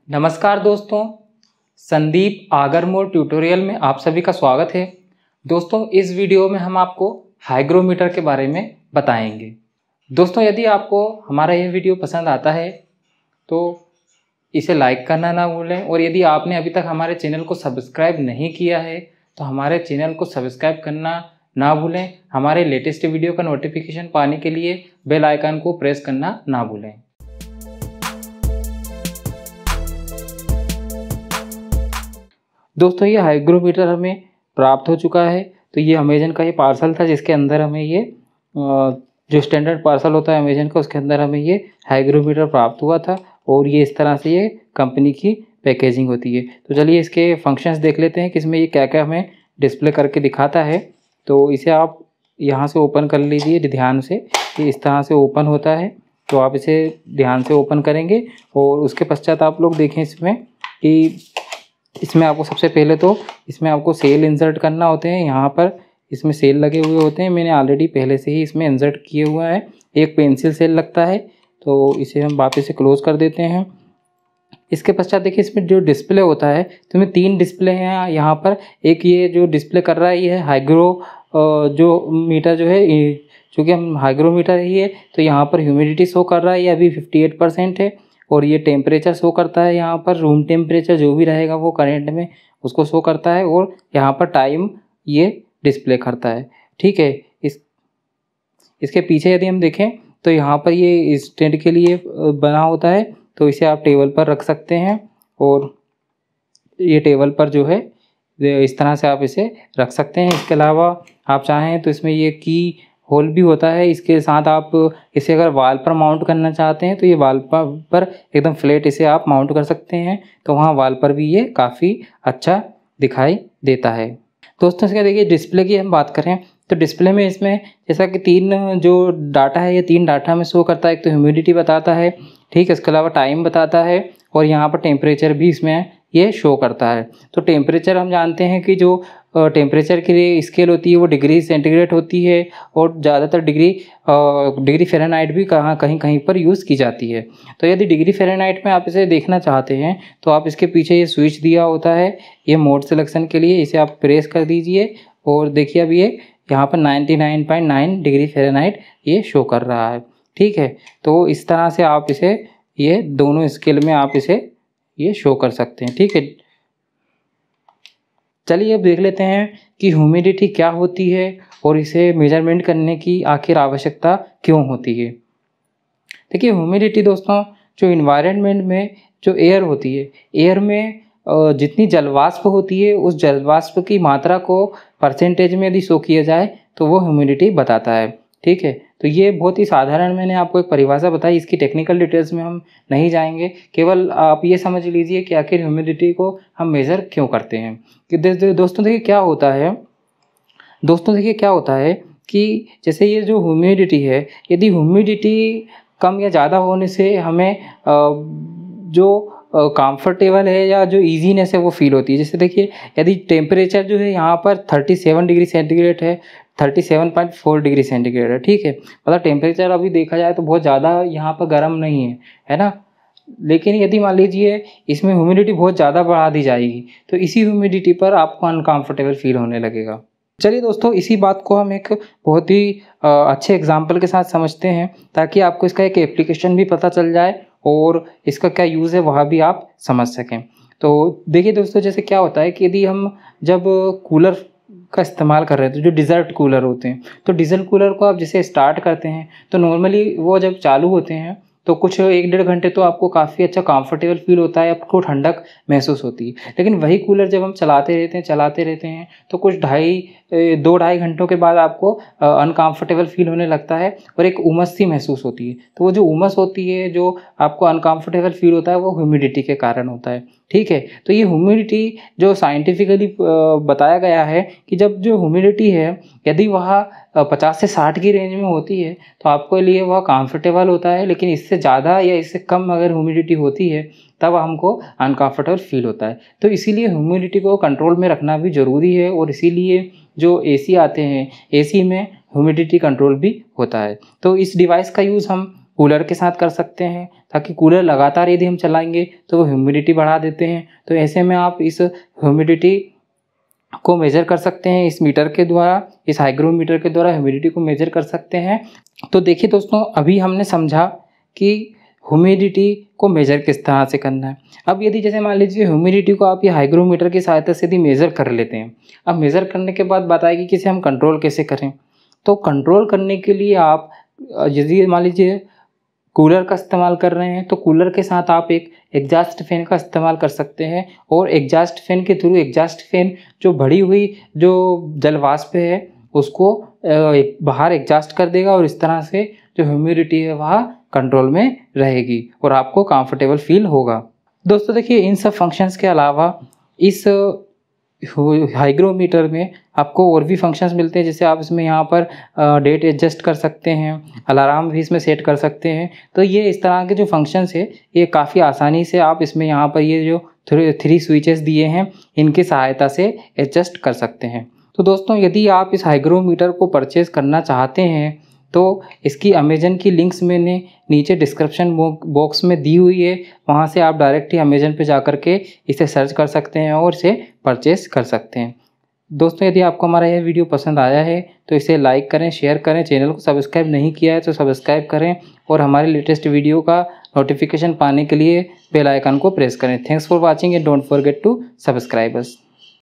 नमस्कार दोस्तों, संदीप आगरमोर ट्यूटोरियल में आप सभी का स्वागत है। दोस्तों, इस वीडियो में हम आपको हाइग्रोमीटर के बारे में बताएंगे। दोस्तों, यदि आपको हमारा यह वीडियो पसंद आता है तो इसे लाइक करना ना भूलें, और यदि आपने अभी तक हमारे चैनल को सब्सक्राइब नहीं किया है तो हमारे चैनल को सब्सक्राइब करना ना भूलें। हमारे लेटेस्ट वीडियो का नोटिफिकेशन पाने के लिए बेल आइकन को प्रेस करना ना भूलें। दोस्तों, ये हाइग्रोमीटर हमें प्राप्त हो चुका है। तो ये अमेजन का ये पार्सल था, जिसके अंदर हमें ये जो स्टैंडर्ड पार्सल होता है अमेजन का, उसके अंदर हमें ये हाइग्रोमीटर प्राप्त हुआ था। और ये इस तरह से ये कंपनी की पैकेजिंग होती है। तो चलिए इसके फंक्शंस देख लेते हैं कि इसमें ये क्या क्या हमें डिस्प्ले करके दिखाता है। तो इसे आप यहाँ से ओपन कर लीजिए ध्यान से, कि इस तरह से ओपन होता है। तो आप इसे ध्यान से ओपन करेंगे और उसके पश्चात आप लोग देखें इसमें कि इसमें आपको सबसे पहले तो इसमें आपको सेल इंसर्ट करना होते हैं। यहाँ पर इसमें सेल लगे हुए होते हैं, मैंने ऑलरेडी पहले से ही इसमें इंसर्ट किए हुआ है। एक पेंसिल सेल लगता है, तो इसे हम वापस से क्लोज कर देते हैं। इसके पश्चात देखिए इसमें जो डिस्प्ले होता है, तो इसमें 3 डिस्प्ले हैं यहाँ पर। एक ये जो डिस्प्ले कर रहा है ये है हाइग्रो जो मीटर जो है, चूँकि हम हाइग्रोमीटर ही है तो यहाँ पर ह्यूमिडिटी शो कर रहा है, ये अभी 58% है। और ये टेम्परेचर शो करता है, यहाँ पर रूम टेम्परेचर जो भी रहेगा वो करंट में उसको शो करता है। और यहाँ पर टाइम ये डिस्प्ले करता है। ठीक है, इसके पीछे यदि हम देखें तो यहाँ पर ये स्टैंड के लिए बना होता है, तो इसे आप टेबल पर रख सकते हैं। और ये टेबल पर जो है इस तरह से आप इसे रख सकते हैं। इसके अलावा आप चाहें तो इसमें ये की होल भी होता है। इसके साथ आप इसे अगर वाल पर माउंट करना चाहते हैं तो ये वाल पर एकदम फ्लैट इसे आप माउंट कर सकते हैं, तो वहाँ वाल पर भी ये काफ़ी अच्छा दिखाई देता है। दोस्तों, इसका देखिए डिस्प्ले की हम बात करें तो डिस्प्ले में इसमें जैसा कि 3 जो डाटा है, ये 3 डाटा में शो करता है। एक तो ह्यूमिडिटी बताता है, ठीक है, इसके अलावा टाइम बताता है, और यहाँ पर टेम्परेचर भी इसमें ये शो करता है। तो टेम्परेचर हम जानते हैं कि जो टेम्परेचर की स्केल होती है वो डिग्री सेंटीग्रेड होती है, और ज़्यादातर डिग्री फ़ारेनहाइट भी कहीं कहीं पर यूज़ की जाती है। तो यदि डिग्री फ़ारेनहाइट में आप इसे देखना चाहते हैं तो आप इसके पीछे ये स्विच दिया होता है, ये मोड सिलेक्शन के लिए, इसे आप प्रेस कर दीजिए और देखिए अब ये यहाँ पर 99.9 डिग्री फ़ारेनहाइट ये शो कर रहा है। ठीक है, तो इस तरह से आप इसे ये दोनों स्केल में आप इसे ये शो कर सकते हैं। ठीक है, चलिए अब देख लेते हैं कि ह्यूमिडिटी क्या होती है और इसे मेजरमेंट करने की आखिर आवश्यकता क्यों होती है। देखिए ह्यूमिडिटी दोस्तों, जो इन्वायरमेंट में जो एयर होती है, एयर में जितनी जलवाष्प होती है उस जलवाष्प की मात्रा को परसेंटेज में यदि शो किया जाए तो वो ह्यूमिडिटी बताता है। ठीक है, तो ये बहुत ही साधारण मैंने आपको एक परिभाषा बताई, इसकी टेक्निकल डिटेल्स में हम नहीं जाएंगे। केवल आप ये समझ लीजिए कि आखिर ह्यूमिडिटी को हम मेज़र क्यों करते हैं। कि दोस्तों देखिए क्या होता है कि जैसे ये जो ह्यूमिडिटी है, यदि ह्यूमिडिटी कम या ज़्यादा होने से हमें जो कंफर्टेबल है या जो ईजीनेस है वो फील होती है। जैसे देखिए यदि टेम्परेचर जो है यहाँ पर 37 डिग्री सेंटीग्रेड है, 37.4 डिग्री सेंटीग्रेड है। ठीक है, मतलब टेम्परेचर अभी देखा जाए तो बहुत ज़्यादा यहाँ पर गर्म नहीं है ना। लेकिन यदि मान लीजिए इसमें ह्यूमिडिटी बहुत ज़्यादा बढ़ा दी जाएगी तो इसी ह्यूमिडिटी पर आपको अनकंफर्टेबल फील होने लगेगा। चलिए दोस्तों, इसी बात को हम एक बहुत ही अच्छे एग्जाम्पल के साथ समझते हैं, ताकि आपको इसका एक एप्लीकेशन भी पता चल जाए और इसका क्या यूज़ है वह भी आप समझ सकें। तो देखिए दोस्तों, जैसे क्या होता है कि यदि हम जब कूलर का इस्तेमाल कर रहे हैं तो जो डीजल कूलर होते हैं, तो डीजल कूलर को आप जैसे स्टार्ट करते हैं तो नॉर्मली वो जब चालू होते हैं तो कुछ 1-1.5 घंटे तो आपको काफ़ी अच्छा कंफर्टेबल फील होता है, आपको ठंडक महसूस होती है। लेकिन वही कूलर जब हम चलाते रहते हैं तो कुछ 2-2.5 घंटों के बाद आपको अनकंफर्टेबल फील होने लगता है और एक उमस सी महसूस होती है। तो वो जो उमस होती है, जो आपको अनकंफर्टेबल फील होता है, वो ह्यूमिडिटी के कारण होता है। ठीक है, तो ये ह्यूमिडिटी जो साइंटिफिकली बताया गया है कि जब जो ह्यूमिडिटी है यदि वह 50 से 60 की रेंज में होती है तो आपके लिए वह कंफर्टेबल होता है, लेकिन इससे ज़्यादा या इससे कम अगर ह्यूमिडिटी होती है तब हमको अनकंफर्टेबल फील होता है। तो इसीलिए ह्यूमिडिटी को कंट्रोल में रखना भी ज़रूरी है, और इसीलिए जो एसी आते हैं, एसी में ह्यूमिडिटी कंट्रोल भी होता है। तो इस डिवाइस का यूज़ हम कूलर के साथ कर सकते हैं, ताकि कूलर लगातार यदि हम चलाएंगे तो वो ह्यूमिडिटी बढ़ा देते हैं। तो ऐसे में आप इस ह्यूमिडिटी को मेज़र कर सकते हैं इस मीटर के द्वारा, इस हाइग्रोमीटर के द्वारा ह्यूमिडिटी को मेज़र कर सकते हैं। तो देखिए दोस्तों, अभी हमने समझा कि ह्यूमिडिटी को मेज़र किस तरह से करना है। अब यदि जैसे मान लीजिए ह्यूमिडिटी को आप ये हाइग्रोमीटर की सहायता से यदि मेज़र कर लेते हैं, अब मेज़र करने के बाद बताएगी कि इसे हम कंट्रोल कैसे करें। तो कंट्रोल करने के लिए आप यदि मान लीजिए कूलर का इस्तेमाल कर रहे हैं तो कूलर के साथ आप एक एग्जॉस्ट फैन का इस्तेमाल कर सकते हैं, और एग्जॉस्ट फैन के थ्रू एग्जॉस्ट फैन जो बढ़ी हुई जो जल वाष्प है उसको बाहर एग्जॉस्ट कर देगा, और इस तरह से जो ह्यूमिडिटी है वह कंट्रोल में रहेगी और आपको कंफर्टेबल फील होगा। दोस्तों देखिए, इन सब फंक्शंस के अलावा इस हाइग्रोमीटर में आपको और भी फंक्शंस मिलते हैं, जैसे आप इसमें यहाँ पर डेट एडजस्ट कर सकते हैं, अलार्म भी इसमें सेट कर सकते हैं। तो ये इस तरह के जो फंक्शंस है ये काफ़ी आसानी से आप इसमें यहाँ पर ये जो थ्री स्विचेस दिए हैं इनकी सहायता से एडजस्ट कर सकते हैं। तो दोस्तों, यदि आप इस हाइग्रोमीटर को परचेज़ करना चाहते हैं तो इसकी अमेज़न की लिंक्स मैंने नीचे डिस्क्रिप्शन बॉक्स में दी हुई है, वहाँ से आप डायरेक्ट ही अमेज़न पे जा कर के इसे सर्च कर सकते हैं और इसे परचेज़ कर सकते हैं। दोस्तों, यदि आपको हमारा यह वीडियो पसंद आया है तो इसे लाइक करें, शेयर करें, चैनल को सब्सक्राइब नहीं किया है तो सब्सक्राइब करें, और हमारे लेटेस्ट वीडियो का नोटिफिकेशन पाने के लिए बेल आइकन को प्रेस करें। Thanks for watching and don't forget to subscribe us.